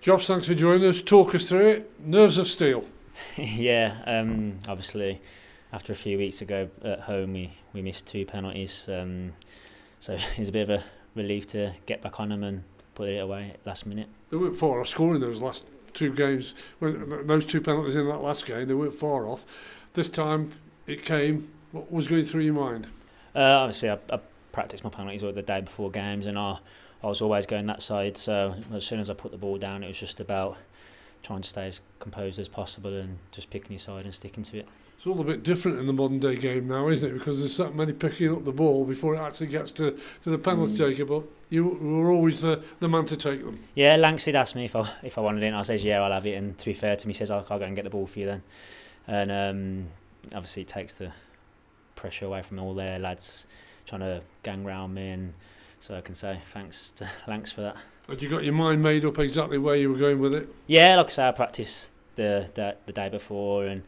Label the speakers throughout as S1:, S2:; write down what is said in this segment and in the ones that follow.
S1: Josh, thanks for joining us. Talk us through it. Nerves of steel.
S2: Yeah, obviously after a few weeks ago at home we missed 2 penalties, so it was a bit of a relief to get back on them and put it away at last minute.
S1: They weren't far off scoring those last two games. When those 2 penalties in that last game, they weren't far off. This time it came. What was going through your mind?
S2: Obviously I practiced my penalties the day before games, and I was always going that side, so as soon as I put the ball down it was just about trying to stay as composed as possible and just picking your side and sticking to it.
S1: It's all a bit different in the modern day game now, isn't it? Because there's so many picking up the ball before it actually gets to the penalty taker, but you were always the man to take them.
S2: Yeah, Lanks did ask me if I wanted it, and I says yeah, I'll have it, and to be fair to me, he says I'll go and get the ball for you then. And obviously it takes the pressure away from all their lads trying to gang round me, and so I can say thanks to Lanks for that.
S1: Had you got your mind made up exactly where you were going with it?
S2: Yeah, like I say, I practiced the day before, and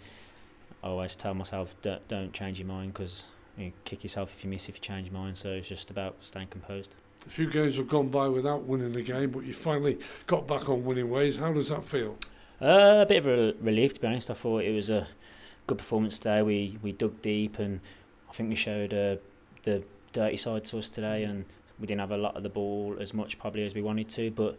S2: I always tell myself don't change your mind, because you kick yourself if you miss if you change your mind. So it's just about staying composed.
S1: A few games have gone by without winning the game, but you finally got back on winning ways. How does that feel?
S2: A bit of a relief, to be honest. I thought it was a good performance today. We dug deep, and I think we showed the dirty side to us today, and we didn't have a lot of the ball as much probably as we wanted to, but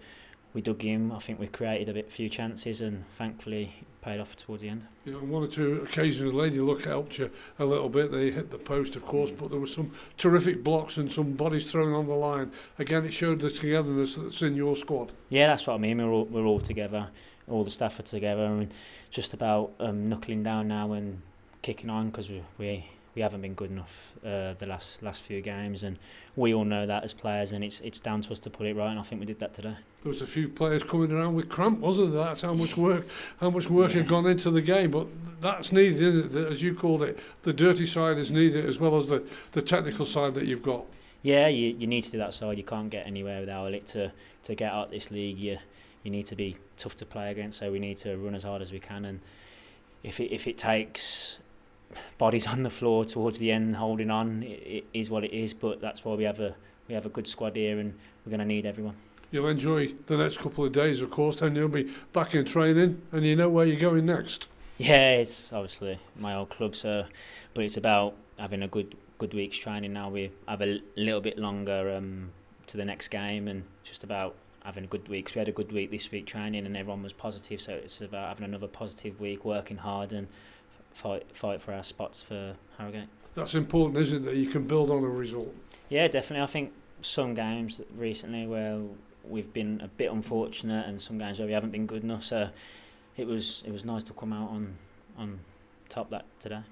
S2: we dug in. I think we created a few chances, and thankfully it paid off towards the end.
S1: You know, on one or two occasions, Lady Luck helped you a little bit. They hit the post, of course, but there were some terrific blocks and some bodies thrown on the line. Again, it showed the togetherness that's in your squad.
S2: Yeah, that's what I mean. We're all together. All the staff are together, and just about knuckling down now and kicking on, because we haven't been good enough the last few games, and we all know that as players, and it's down to us to put it right, and I think we did that today.
S1: There was a few players coming around with cramp, wasn't there? That's how much work had gone into the game, but that's needed, isn't it? As you called it, the dirty side is needed as well as the technical side that you've got.
S2: Yeah, you need to do that side. You can't get anywhere without it to get out this league. You need to be tough to play against, so we need to run as hard as we can, and if it takes bodies on the floor towards the end holding on, it is what it is, but that's why we have a good squad here, and we're going to need everyone.
S1: You'll enjoy the next couple of days, of course, and you'll be back in training, and you know where you're going next.
S2: Yeah, it's obviously my old club, but it's about having a good week's training now. We have a little bit longer to the next game, and just about having a good week. So we had a good week this week training, and everyone was positive, so it's about having another positive week, working hard, and fight for our spots for Harrogate.
S1: That's important, isn't it, that you can build on a result?
S2: Yeah, definitely. I think some games recently where we've been a bit unfortunate, and some games where we haven't been good enough, so it was nice to come out on top that today.